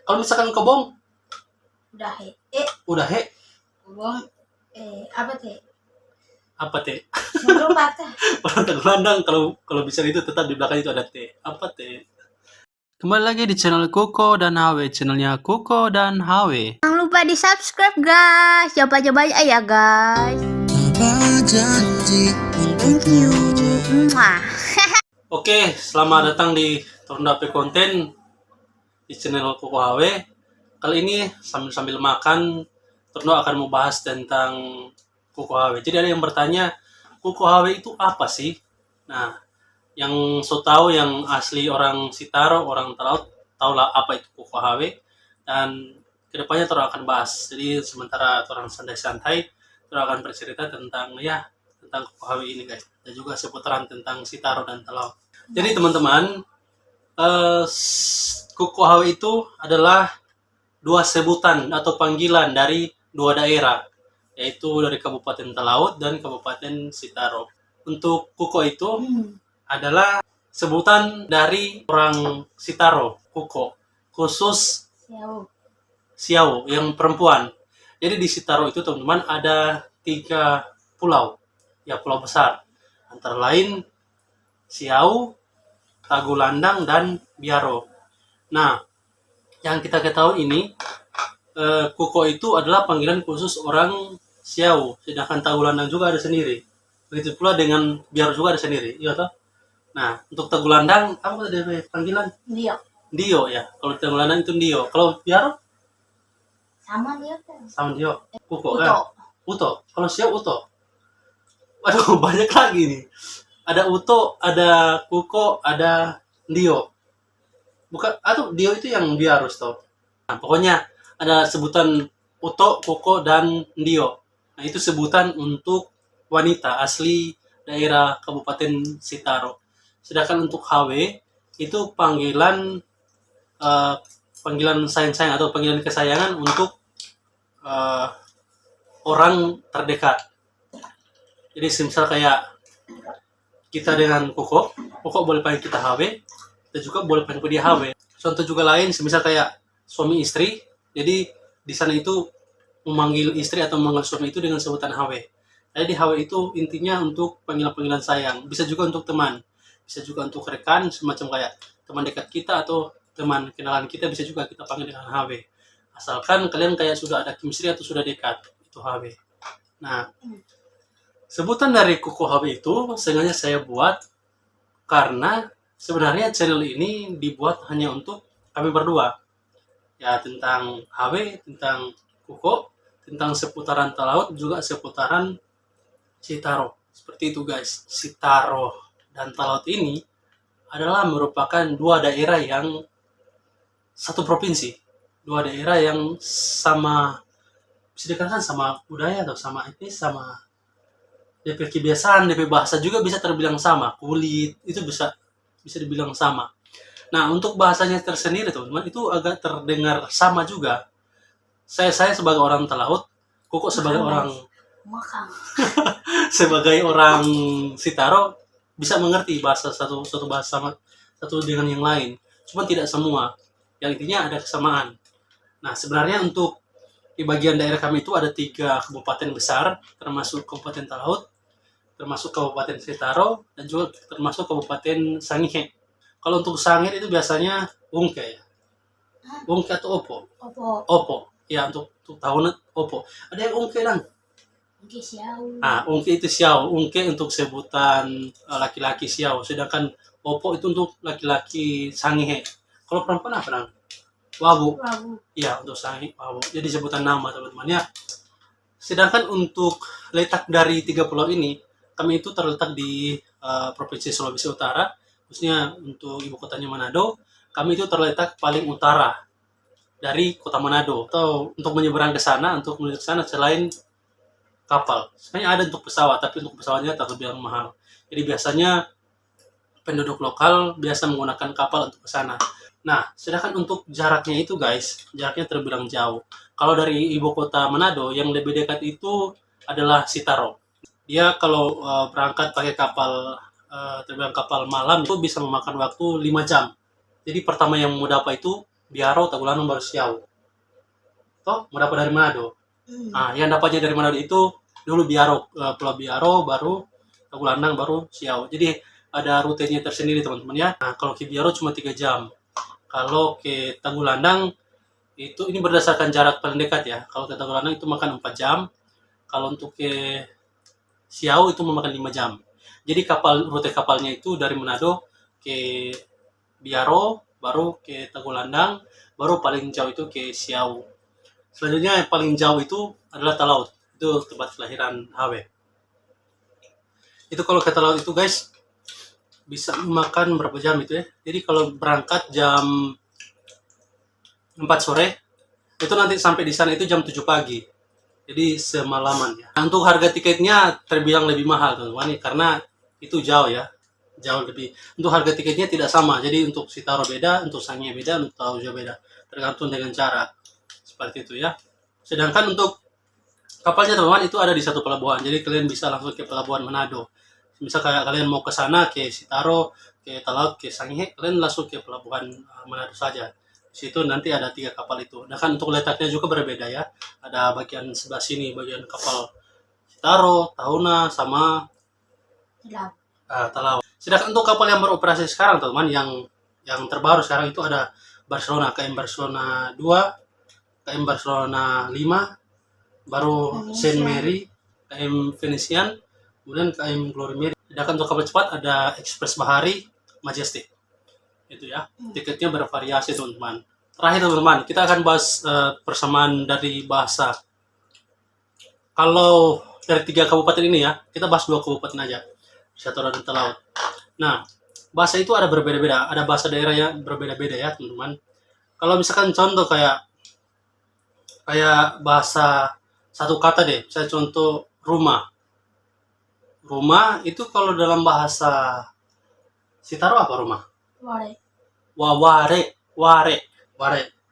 Kalau misalkan kebong, Udah he. udah he, Kebong. Apa teh? apa teh? Sebelum patah. Orang Tagulandang kalau kalau bisa itu tetap di belakang itu ada teh. Apa teh? Kembali lagi di channel Kuko dan HW, channelnya Kuko dan HW. Jangan lupa di subscribe guys. Coba-coba aja ya guys. Thank you. Mwah. Oke, selamat datang di Tornape Konten di channel Kuko HW. Kali ini sambil makan, Torno akan membahas tentang Kuko HW. Jadi ada yang bertanya, Kuko HW itu apa sih? Nah, yang tahu yang asli orang Sitaro, orang Talaut, tahulah apa itu Kuko HW. Dan kedepannya Torno akan bahas. Jadi sementara orang santai-santai, Torno akan bercerita tentang Kuko HW ini guys. Dan juga seputaran tentang Sitaro dan Talaut. Jadi teman-teman, Kuko HW itu adalah dua sebutan atau panggilan dari dua daerah, yaitu dari Kabupaten Talaut dan Kabupaten Sitaro. Untuk Kuko itu adalah sebutan dari orang Sitaro, Kuko, khusus Siau yang perempuan. Jadi di Sitaro itu teman-teman ada 3 pulau, ya pulau besar, antara lain Siau, Tagulandang, dan Biaro. Nah, yang kita ketahui ini, Kuko itu adalah panggilan khusus orang Siau, sedangkan Tagulandang juga ada sendiri. Begitu pula dengan Biaro juga ada sendiri, iya toh? Nah, untuk Tagulandang, apa tadi panggilan? Dio. Dio ya. Kalau Tagulandang itu Dio. Kalau Biaro? Sama dia kan. Sama Dio. Kuko Uto. kan? Uto. Kalau Siau Uto. Waduh, banyak lagi nih. Ada Uto, ada Kuko, ada Dio. Bukan, atau Dio itu yang Biaro toh. Nah, pokoknya ada sebutan Uto, Kuko, dan Dio. Nah, itu sebutan untuk wanita asli daerah Kabupaten Sitaro. Sedangkan untuk HW itu panggilan panggilan sayang-sayang atau panggilan kesayangan untuk orang terdekat. Jadi semisal kayak kita dengan Kuko boleh panggil kita HW, kita juga boleh panggil dia HW. Contoh juga lain, semisal kayak suami istri, jadi di sana itu memanggil istri atau memanggil suami itu dengan sebutan HW. Jadi HW itu intinya untuk panggilan-panggilan sayang. Bisa juga untuk teman, bisa juga untuk rekan, semacam kayak teman dekat kita atau teman kenalan kita bisa juga kita panggil dengan HW. Asalkan kalian kayak sudah ada chemistry atau sudah dekat, itu HW. Nah, sebutan dari Kuko HW itu sengaja saya buat karena sebenarnya channel ini dibuat hanya untuk kami berdua. Ya, tentang HW, tentang Kuko, tentang seputaran Talaut, juga seputaran Sitaro. Seperti itu guys. Sitaro dan Talaut ini adalah merupakan dua daerah yang satu provinsi. Dua daerah yang sama, bisa dikatakan sama budaya atau sama etnis, sama DP kebiasaan, DP bahasa juga bisa terbilang sama. Kulit, itu bisa dibilang sama. Nah, untuk bahasanya tersendiri teman-teman, itu agak terdengar sama juga. Saya sebagai orang Talaut, Kuko sebagai orang sebagai orang Sitaro bisa mengerti bahasa satu bahasa sama satu dengan yang lain. Cuma tidak semua. Yang intinya ada kesamaan. Nah, sebenarnya untuk di bagian daerah kami itu ada 3 kabupaten besar, termasuk Kabupaten Talaut, termasuk Kabupaten Sitaro, dan juga termasuk Kabupaten Sangihe. Kalau untuk Sangir itu biasanya Ungke ya. Ungke atau Opo? Opo. Ya, untuk tahunan Opo. Ada yang Ungke lang. Ungke Siau. Nah, Ungke itu Siau. Ungke untuk sebutan laki-laki Siau. Sedangkan Opo itu untuk laki-laki Sangihe. Kalau perempuan apa nang? Wabu. Iya, untuk Sangihe Wabu. Jadi sebutan nama teman-teman ya. Sedangkan untuk letak dari 3 pulau ini, kami itu terletak di Provinsi Sulawesi Utara, khususnya untuk ibu kotanya Manado. Kami itu terletak paling utara dari kota Manado. Atau untuk menyeberang ke sana, untuk menuju ke sana selain kapal. Sebenarnya ada untuk pesawat, tapi untuk pesawatnya terlebih mahal. Jadi biasanya penduduk lokal biasa menggunakan kapal untuk ke sana. Nah, sedangkan untuk jaraknya itu guys, jaraknya terbilang jauh. Kalau dari ibu kota Manado, yang lebih dekat itu adalah Sitaro. Dia kalau berangkat pakai kapal, terbilang kapal malam, itu bisa memakan waktu 5 jam. Jadi pertama yang mau dapat itu Biaro, Tagulandang, baru Siau. Toh, mau dapat dari Manado. Nah, yang dapatnya dari Manado itu dulu Biaro, Pulau Biaro, baru Tagulandang, baru Siau. Jadi ada rutenya tersendiri teman-teman ya. Nah, kalau ke Biaro cuma 3 jam. Kalau ke Tagulandang itu ini berdasarkan jarak paling dekat ya. Kalau ke Tagulandang itu makan 4 jam. Kalau untuk ke Siau itu memakan 5 jam. Jadi rute kapalnya itu dari Manado ke Biaro, baru ke Tagulandang, baru paling jauh itu ke Siau. Selanjutnya yang paling jauh itu adalah Talaut. Itu tempat kelahiran HW. Itu kalau ke Talaut itu guys, bisa makan berapa jam itu ya. Jadi kalau berangkat jam 4 sore, itu nanti sampai di sana itu jam 7 pagi. Jadi semalaman ya. Nah, untuk harga tiketnya terbilang lebih mahal teman-teman, karena itu jauh ya. Jauh lebih. Untuk harga tiketnya tidak sama. Jadi untuk Sitaro beda, untuk Sangihe beda, untuk Talaut juga beda. Tergantung dengan cara. Seperti itu ya. Sedangkan untuk kapalnya teman-teman itu ada di satu pelabuhan. Jadi kalian bisa langsung ke pelabuhan Manado. Misal kayak kalian mau ke sana, ke Sitaro, ke Talaut, ke Sangihe, kalian langsung ke pelabuhan Manado saja. Di situ nanti ada 3 kapal itu. Nah kan untuk letaknya juga berbeda ya. Ada bagian sebelah sini, bagian kapal Sitaro, Tahuna, sama Talaut. Sedangkan untuk kapal yang beroperasi sekarang teman-teman, yang terbaru sekarang itu ada Barcelona, KM Barcelona 2, KM Barcelona 5, baru Saint Mary, KM Venetian, kemudian KM Glory Mary. Sedangkan untuk kapal cepat ada Express Bahari, Majestic. Itu ya. Tiketnya bervariasi teman-teman. Terakhir teman-teman, kita akan bahas persamaan dari bahasa. Kalau dari 3 kabupaten ini ya, kita bahas 2 kabupaten aja, Sitaro dan Talaut. Nah, bahasa itu ada berbeda-beda, ada bahasa daerahnya berbeda-beda ya teman-teman. Kalau misalkan contoh kayak bahasa satu kata deh, saya contoh rumah. Rumah itu kalau dalam bahasa Sitaro apa rumah? Ware. Ware.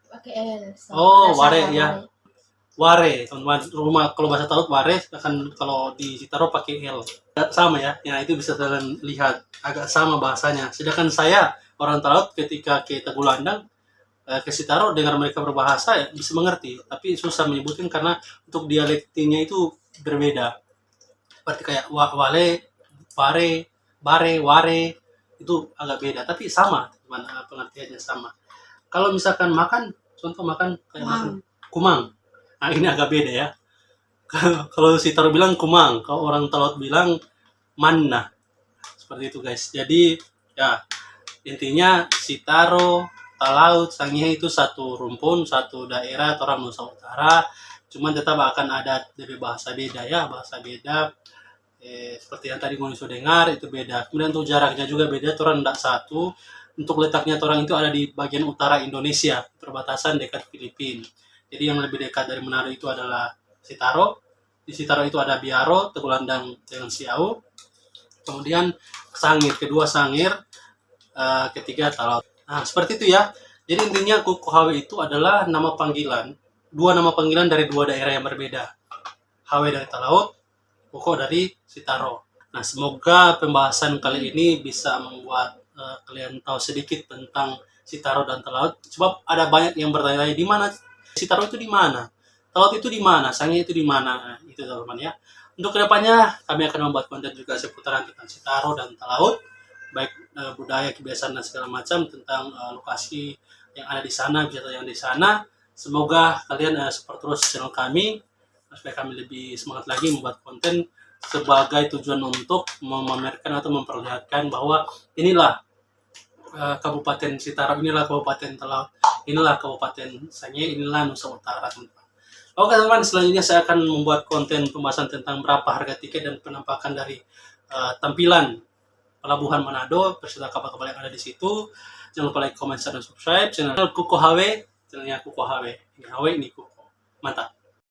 Pakai L. Oh, ware ya. Ware, teman-teman. Rumah kalau bahasa Talaut ware, akan kalau di Sitaro pakai L. Sama ya. Ya, itu bisa kalian lihat agak sama bahasanya. Sedangkan saya orang Talaut ketika ke Tagulandang, ke Sitaro dengar mereka berbahasa ya bisa mengerti, tapi susah menyebutkan karena untuk dialektinya itu berbeda. Seperti kayak wale, ware, bare, ware itu agak beda, tapi sama teman, pengertiannya sama. Kalau misalkan makan, contoh makan kayak makan kumang. Nah, ini agak beda ya. Kalau Sitaro bilang kumang, kalau orang Talaut bilang manna. Seperti itu guys. Jadi ya intinya Sitaro, Talaut, Sangihe itu satu rumpun, satu daerah, orang Nusa Utara. Cuman tetap akan ada dari bahasa beda ya, bahasa beda. Seperti yang tadi gue sudah dengar itu beda. Kemudian untuk jaraknya juga beda, orang tidak satu. Untuk letaknya orang itu ada di bagian utara Indonesia, perbatasan dekat Filipina. Jadi yang lebih dekat dari Manado itu adalah Sitaro. Di Sitaro itu ada Biaro, Tagulandang dengan Siau. Kemudian Sangir, kedua Sangir, ketiga Talaut. Nah, seperti itu ya. Jadi intinya Kuko HW itu adalah nama panggilan, 2 nama panggilan dari 2 daerah yang berbeda. HW dari Talaut, Kuko dari Sitaro. Nah, semoga pembahasan kali ini bisa membuat kalian tahu sedikit tentang Sitaro dan Talaut. Sebab ada banyak yang bertanya-tanya di mana Sitaro itu di mana, Talaut itu di mana, Sangihe itu di mana. Nah, itu teman-teman ya. Untuk kedepannya kami akan membuat konten juga seputaran tentang Sitaro dan Talaut, baik budaya, kebiasaan dan segala macam tentang lokasi yang ada di sana, wisata yang di sana. Semoga kalian support terus channel kami supaya kami lebih semangat lagi membuat konten sebagai tujuan untuk memamerkan atau memperlihatkan bahwa inilah Kabupaten Sitaro, inilah Kabupaten Talaut, inilah Kabupaten Sangihe, inilah Nusa Utara teman-teman. Oke teman-teman, selanjutnya saya akan membuat konten pembahasan tentang berapa harga tiket dan penampakan dari tampilan Pelabuhan Manado beserta kapal-kapal yang ada di situ. Jangan lupa like, comment, share, dan subscribe channel Kuko HW, channelnya Kuko HW. Ini HW, ini Kuko. Mantap.